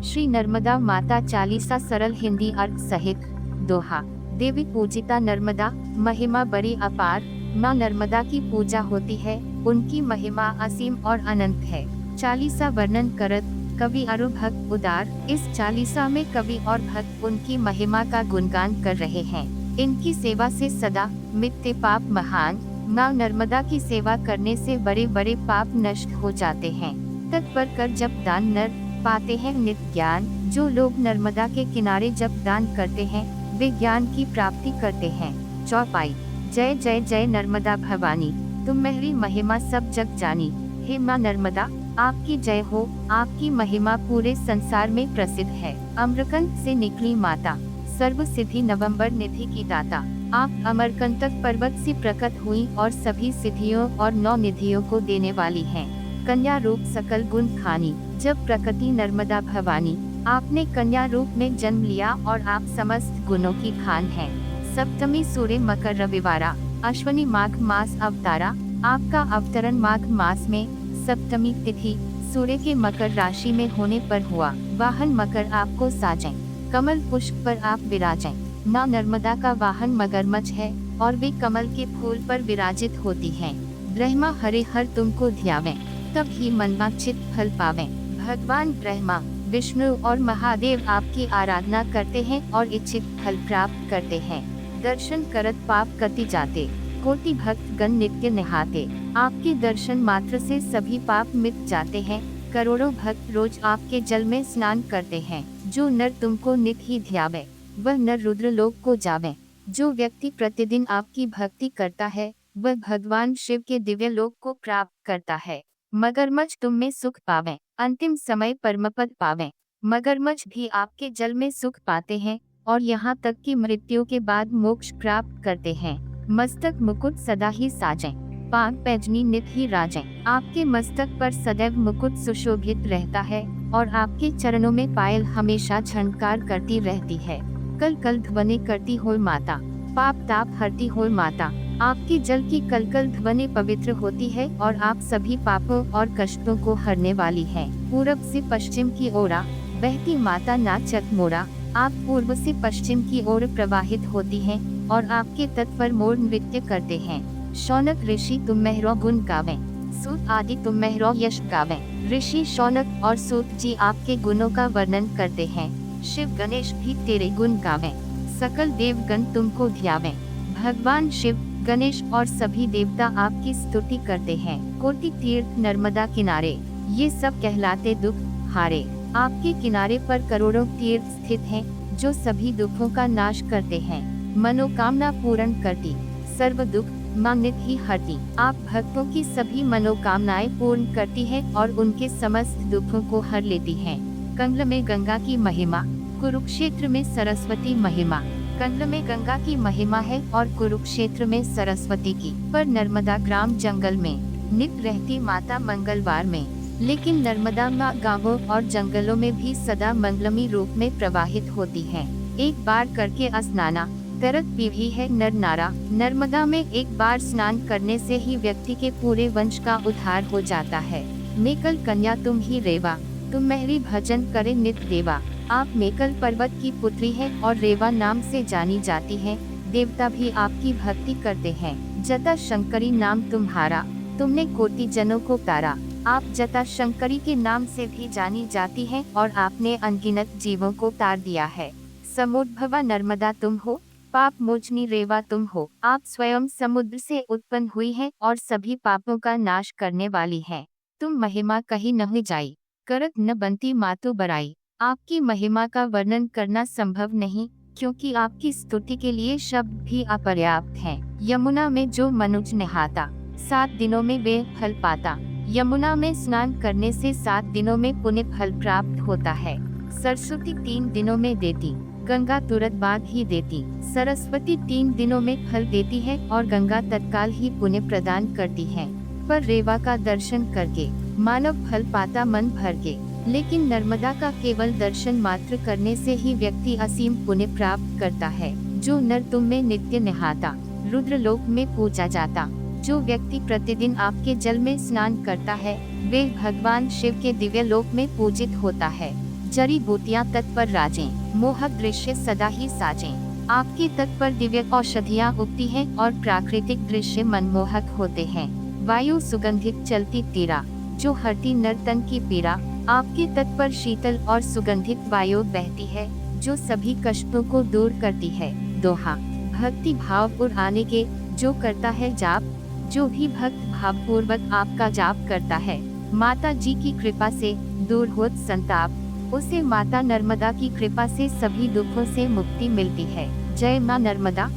श्री नर्मदा माता चालीसा सरल हिंदी अर्थ सहित। दोहा। देवी पूजिता नर्मदा, महिमा बड़ी अपार। माँ नर्मदा की पूजा होती है, उनकी महिमा असीम और अनंत है। चालीसा वर्णन करत कवि अरु भक्त उदार। इस चालीसा में कवि और भक्त उनकी महिमा का गुणगान कर रहे हैं। इनकी सेवा से सदा मिटते पाप महान। माँ नर्मदा की सेवा करने से बड़े बड़े पाप नष्ट हो जाते हैं। तत्पर कर जब दान नर पाते हैं नित ज्ञान। जो लोग नर्मदा के किनारे जब दान करते हैं, वे ज्ञान की प्राप्ति करते हैं। चौपाई। जय जय जय नर्मदा भवानी, तुम्हारी महिमा सब जग जानी। हे माँ नर्मदा, आपकी जय हो, आपकी महिमा पूरे संसार में प्रसिद्ध है। अमरकंटक से निकली माता, सर्व सिद्धि नवंबर निधि की दाता। आप अमरकंटक पर्वत से प्रकट हुई और सभी सिद्धियों और 9 निधियों को देने वाली हैं। कन्या रूप सकल गुण खानी, जब प्रकटी नर्मदा भवानी। आपने कन्या रूप में जन्म लिया और आप समस्त गुणों की खान हैं। सप्तमी सूर्य मकर रविवारा, अश्वनी माघ मास अवतारा। आपका अवतरण माघ मास में सप्तमी तिथि सूर्य के मकर राशि में होने पर हुआ। वाहन मकर आपको साजें, कमल पुष्प पर आप विराजें। माँ नर्मदा का वाहन मगरमच्छ है और वे कमल के फूल पर विराजित होती हैं। ब्रह्मा हरे हर तुमको ध्यावें, तब ही मनवांछित फल पावें। भगवान ब्रह्मा, विष्णु और महादेव आपकी आराधना करते हैं और इच्छित फल प्राप्त करते हैं। दर्शन करत पाप कति जाते, कोटि भक्त गण नित्य निहाते। आपके दर्शन मात्र से सभी पाप मिट जाते हैं। करोड़ों भक्त रोज आपके जल में स्नान करते हैं। जो नर तुमको नित ही ध्यावे, वह नर रुद्र लोक को जावे। जो व्यक्ति प्रतिदिन आपकी भक्ति करता है, वह भगवान शिव के दिव्य लोक को प्राप्त करता है। मगरमच्छ तुम में सुख पावे, अंतिम समय परमपद पावे। मगरमच्छ भी आपके जल में सुख पाते हैं और यहाँ तक कि मृत्यु के बाद मोक्ष प्राप्त करते हैं। मस्तक मुकुट सदा ही साजें, पाग पैजनी नित ही राजें। आपके मस्तक पर सदैव मुकुट सुशोभित रहता है और आपके चरणों में पायल हमेशा झनकार करती रहती है। कल कल ध्वनि करती हो माता, पाप ताप हरती हो माता। आपकी जल की कल कल ध्वनि पवित्र होती है और आप सभी पापों और कष्टों को हरने वाली है। पूरब से पश्चिम की ओरा बहती माता नाचत मोरा। आप पूर्व से पश्चिम की ओर प्रवाहित होती हैं और आपके तट पर मोर नृत्य करते हैं। शौनक ऋषि तुम्हारो गुण गावें, सूत आदि तुम्हारो यश गावें। ऋषि शौनक और सूत जी आपके गुणों का वर्णन करते हैं। शिव गणेश भी तेरे गुण गावें, सकल देवगण तुमको ध्यावें। भगवान शिव, गणेश और सभी देवता आपकी स्तुति करते हैं। कोटि तीर्थ नर्मदा किनारे, ये सब कहलाते दुख हारे। आपके किनारे पर करोड़ों तीर्थ स्थित हैं, जो सभी दुखों का नाश करते हैं। मनोकामना पूर्ण करती, सर्व दुख मांगनित ही हरती। आप भक्तों की सभी मनोकामनाएं पूर्ण करती हैं और उनके समस्त दुखों को हर लेती हैं। कंगल में गंगा की महिमा, कुरुक्षेत्र में सरस्वती महिमा। कंगल में गंगा की महिमा है और कुरुक्षेत्र में सरस्वती की। पर नर्मदा ग्राम जंगल में नित रहती माता मंगलवार में। लेकिन नर्मदा माँ गांवों और जंगलों में भी सदा मंगलमी रूप में प्रवाहित होती है। एक बार करके स्नाना तरत पीवी है नर नारा। नर्मदा में एक बार स्नान करने से ही व्यक्ति के पूरे वंश का उद्धार हो जाता है। मेकल कन्या तुम ही रेवा, तुम्हारी भजन करे नित देवा। आप मेकल पर्वत की पुत्री है और रेवा नाम से जानी जाती है। देवता भी आपकी भक्ति करते हैं। जटा शंकरी नाम तुम्हारा, तुमने कोटि जनों को तारा। आप जटा शंकरी के नाम से भी जानी जाती हैं और आपने अनगिनत जीवों को तार दिया है। समुद्भवा नर्मदा तुम हो, पाप मोचनी रेवा तुम हो। आप स्वयं समुद्र से उत्पन्न हुई हैं और सभी पापों का नाश करने वाली हैं। तुम महिमा कही नहीं जाई, करत न बनती मातु बराई। आपकी महिमा का वर्णन करना संभव नहीं, क्योंकि आपकी स्तुति के लिए शब्द भी अपर्याप्त हैं। यमुना में जो मनुज नहाता, 7 दिनों में वे फल पाता। यमुना में स्नान करने से 7 दिनों में पुण्य फल प्राप्त होता है। सरस्वती 3 दिनों में देती, गंगा तुरंत बाद ही देती। सरस्वती 3 दिनों में फल देती है और गंगा तत्काल ही पुण्य प्रदान करती है। पर रेवा का दर्शन करके मानव फल पाता मन भर के। लेकिन नर्मदा का केवल दर्शन मात्र करने से ही व्यक्ति असीम पुण्य प्राप्त करता है। जो नर तुम में नित्य नहाता, रुद्र लोक में पूजा जाता। जो व्यक्ति प्रतिदिन आपके जल में स्नान करता है, वे भगवान शिव के दिव्य लोक में पूजित होता है। जड़ी बूटियाँ तट पर राजें, मोहक दृश्य सदा ही साजें। आपके तट पर दिव्य औषधियाँ उगती हैं और प्राकृतिक दृश्य मनमोहक होते हैं। वायु सुगंधित चलती तीरा, जो हरती नर तन की पीड़ा। आपके तट पर शीतल और सुगंधित वायु बहती है, जो सभी कष्टों को दूर करती है। दोहा। भक्ति भाव उड़ाने के, जो करता है जाप, जो भी भक्त भावपूर्वक आपका जाप करता है, माता जी की कृपा से दूर होत संताप, उसे माता नर्मदा की कृपा से सभी दुखों से मुक्ति मिलती है। जय मां नर्मदा।